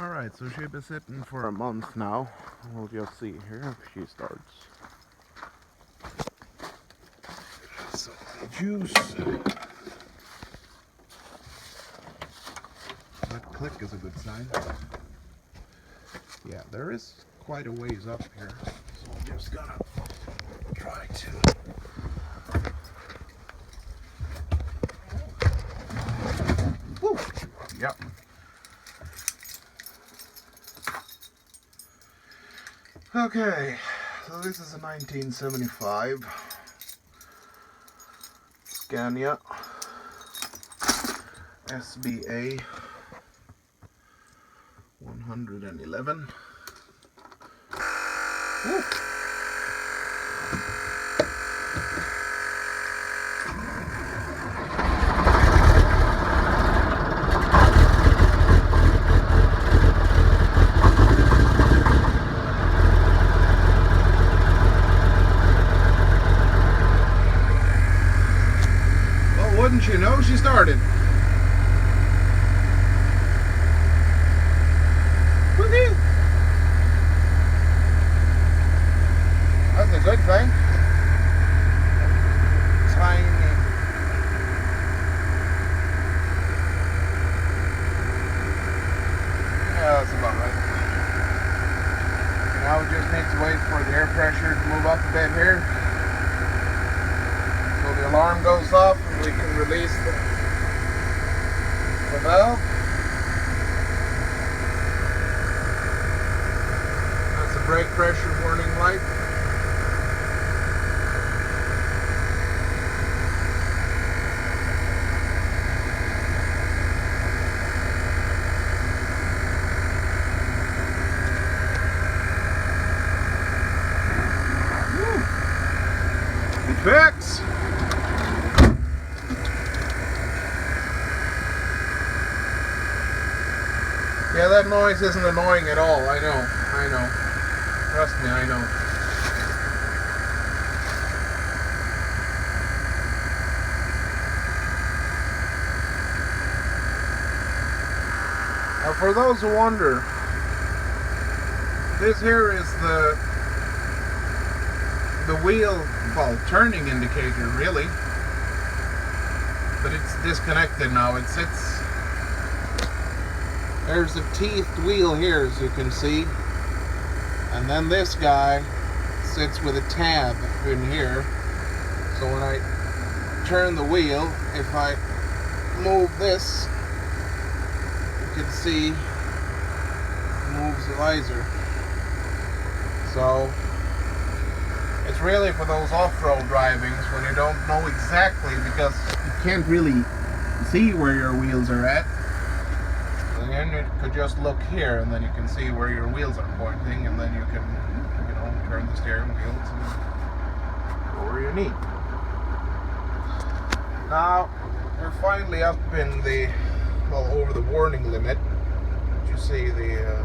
Alright, so she'll be sitting for a month now. We'll just see here if she starts. So the juice. That click is a good sign. Yeah, there is quite a ways up here, so I'm just gonna try to. Woo! Yep. Okay, so this is a 1975 Scania SBA111. Woo. Wouldn't you know, she started. Woohoo! That's a good thing. Tiny. Yeah, that's about right. Now we just need to wait for the air pressure to move up a bit here. So the alarm goes off. We can release the valve. That's a brake pressure warning light. Woo. Good fix. Yeah, that noise isn't annoying at all. I know. Trust me, I know. Now, for those who wonder, this here is the wheel, well, turning indicator, really. But it's disconnected now. It sits. There's a teethed wheel here, as you can see, and then this guy sits with a tab in here. So when I turn the wheel, if I move this, you can see it moves the visor. So it's really for those off-road drivings when you don't know exactly, because you can't really see where your wheels are at. And then you could just look here, and then you can see where your wheels are pointing, and then you can, turn the steering wheel to go where you need. Now we're finally up in the, well, over the warning limit. You see the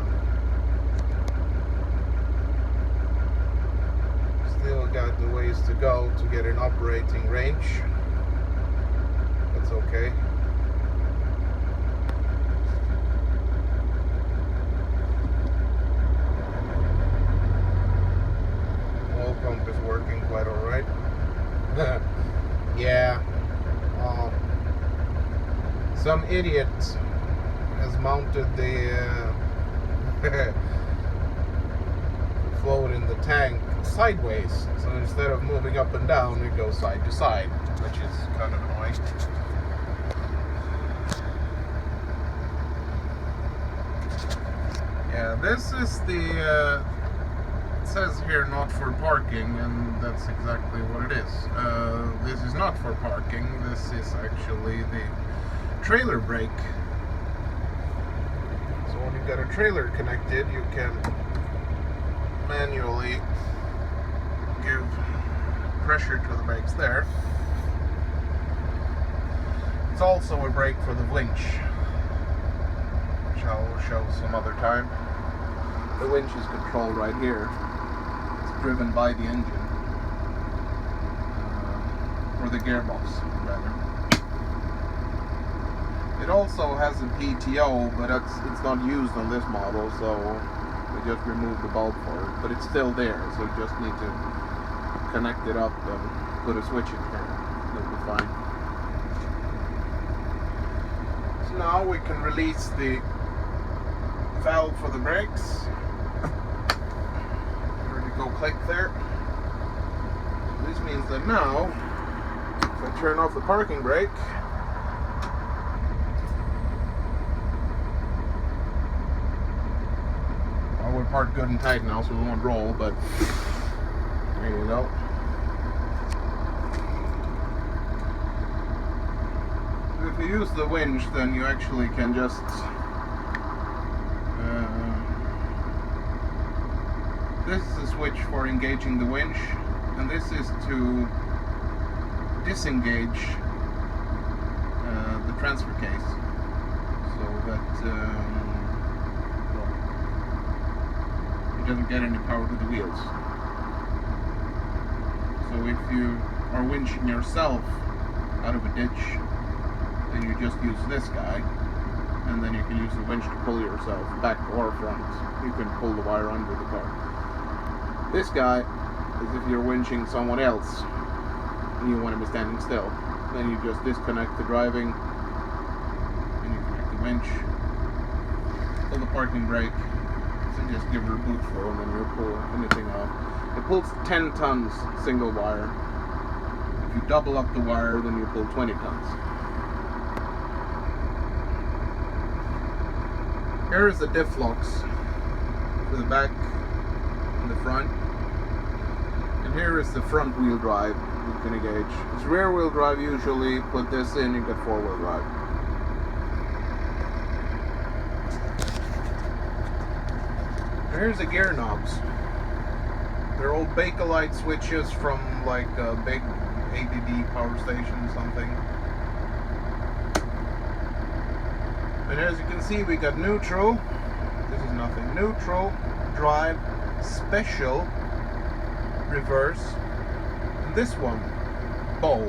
still got the ways to go to get an operating range. That's okay. Pump is working quite alright. Yeah. Some idiot has mounted the float in the tank sideways. So instead of moving up and down, it goes side to side, which is kind of annoying. Yeah, this is the it says here not for parking, and that's exactly what it is. This is not for parking. This is actually the trailer brake. So when you've got a trailer connected, you can manually give pressure to the brakes there. It's also a brake for the winch, which I'll show some other time. The winch is controlled right here. It's driven by the engine, or the gearbox rather. It also has a PTO, but it's not used on this model, so we just removed the bulb for it. But it's still there, so you just need to connect it up and put a switch in here. That'll be fine. So now we can release the valve for the brakes. Already go click there. This means that now, if I turn off the parking brake, we're parked good and tight now, so we won't roll, but there you go. If you use the winch, then you actually can just this is a switch for engaging the winch, and this is to disengage the transfer case, so that doesn't get any power to the wheels. So if you are winching yourself out of a ditch, then you just use this guy, and then you can use the winch to pull yourself back or front. You can pull the wire under the car. This guy is if you're winching someone else and you want to be standing still. Then you just disconnect the driving and you connect the winch, pull the parking brake, and just give her a boot throw, and then you'll pull anything off. It pulls 10 tons single wire. If you double up the wire, then you pull 20 tons. Here is the diff locks for the back and the front. And here is the front wheel drive you can engage. It's rear wheel drive usually. Put this in, you get 4-wheel drive. Here's the gear knobs. They're old Bakelite switches from like a big ABB power station or something. And as you can see, we got neutral. This is nothing. Neutral, drive, special, reverse, and this one, bow.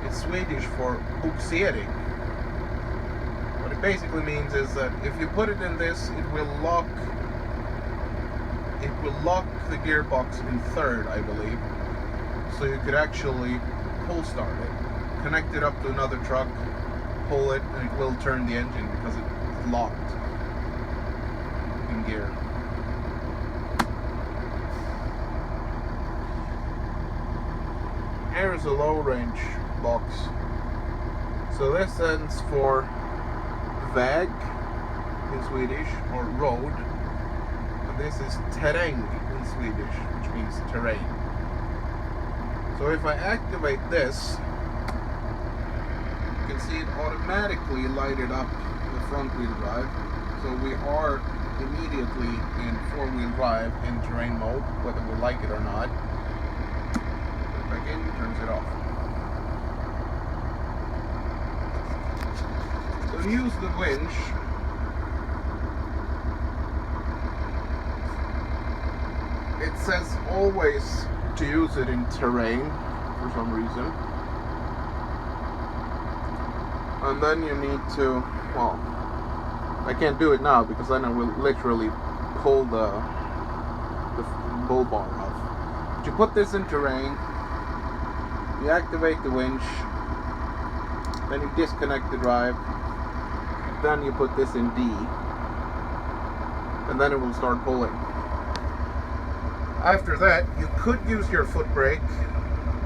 It's Swedish for bogsering. What it basically means is that if you put it in this, it will lock the gearbox in third, I believe. So you could actually pull start it, connect it up to another truck, pull it, and it will turn the engine because it's locked in gear. Here's a low range box. So this stands for väg in Swedish, or road. And this is terräng in Swedish, which means terrain. So if I activate this, you can see it automatically lighted up the front wheel drive. So we are immediately in 4-wheel drive in terrain mode, whether we like it or not. Put it back in, turns it off. So use the winch. It says always to use it in terrain for some reason. And then you need to, well, I can't do it now because then I will literally pull the bull bar off. But you put this in terrain, you activate the winch, then you disconnect the drive, then you put this in D, and then it will start pulling. After that, you could use your foot brake,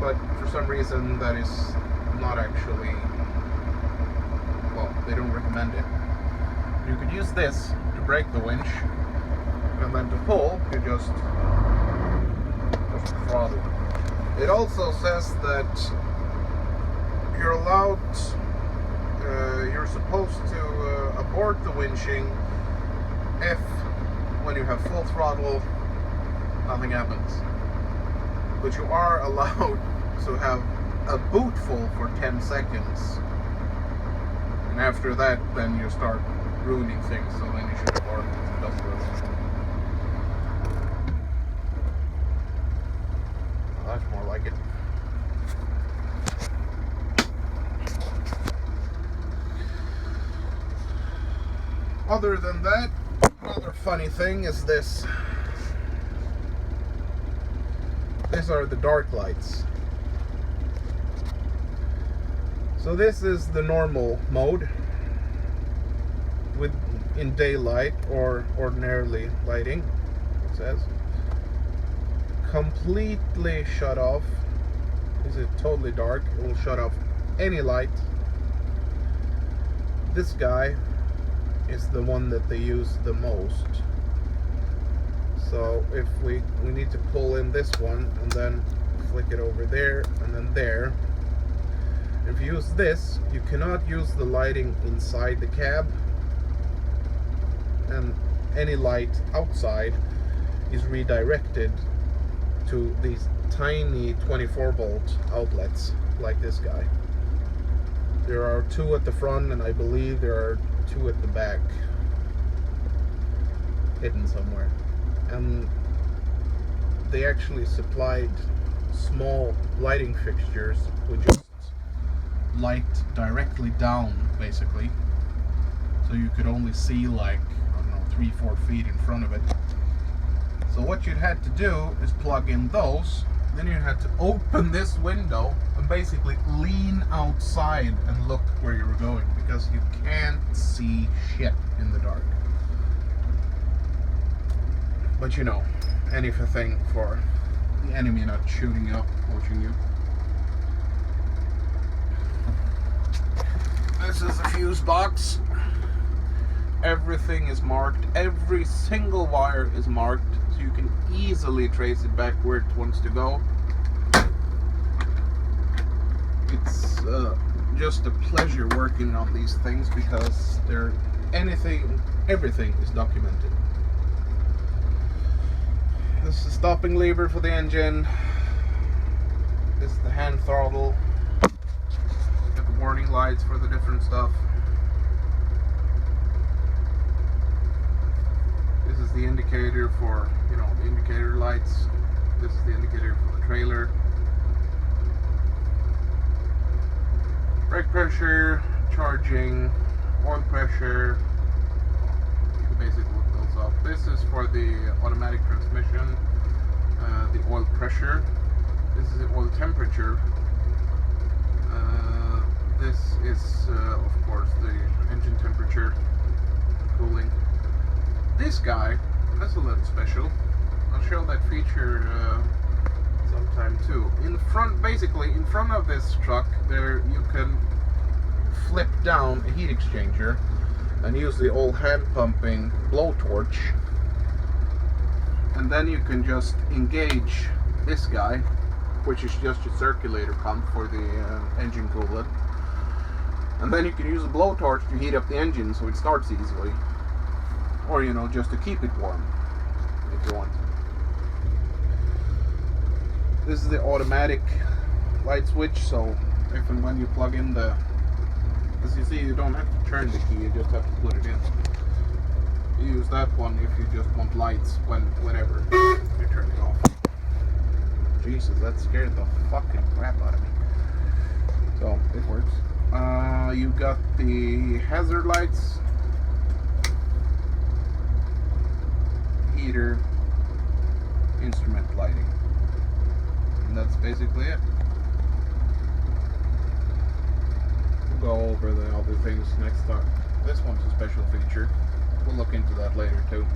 but for some reason that is not actually, well, they don't recommend it. You could use this to brake the winch, and then to pull, you just throttle. It also says that you're allowed, you're supposed to abort the winching if, when you have full throttle, nothing happens. But you are allowed to have a boot full for 10 seconds. And after that, then you start ruining things, so then you should abort it. That's more like it. Other than that, another funny thing is this. These are the dark lights. So this is the normal mode in daylight or ordinarily lighting, it says. Completely shut off. Is it totally dark? It will shut off any light. This guy is the one that they use the most. So if we need to pull in this one and then flick it over there and then there. If you use this, you cannot use the lighting inside the cab, and any light outside is redirected to these tiny 24-volt outlets like this guy. There are 2 at the front, and I believe there are 2 at the back, hidden somewhere. And they actually supplied small lighting fixtures which just light directly down, basically, so you could only see like, I don't know, 3-4 feet in front of it. So what you'd had to do is plug in those, then you had to open this window and basically lean outside and look where you were going, because you can't see shit in the dark. But you know, anything for the enemy not shooting up, watching you. This is a fuse box. Everything is marked. Every single wire is marked, so you can easily trace it back where it wants to go. It's just a pleasure working on these things because everything is documented. This is the stopping lever for the engine. This is the hand throttle. Got the warning lights for the different stuff. This is the indicator for, you know, the indicator lights. This is the indicator for the trailer. Brake pressure, charging, oil pressure. You can basically look those up. This is for the automatic transmission, the oil pressure. This is the oil temperature. This is, of course, the engine temperature, cooling. This guy, that's a little special. I'll show that feature sometime too. In front, basically, in front of this truck, there you can flip down a heat exchanger and use the old hand pumping blowtorch, and then you can just engage this guy, which is just a circulator pump for the engine coolant, and then you can use a blowtorch to heat up the engine so it starts easily, or, you know, just to keep it warm if you want. This is the automatic light switch, so if and when you plug in the, as you see, you don't have to turn the key, you just have to put it in. You use that one if you just want lights whenever you turn it off. Jesus, that scared the fucking crap out of me. So it works. You got the hazard lights, heater, instrument lighting, and that's basically it. We'll go over the other things next time. This one's a special feature. We'll look into that later too.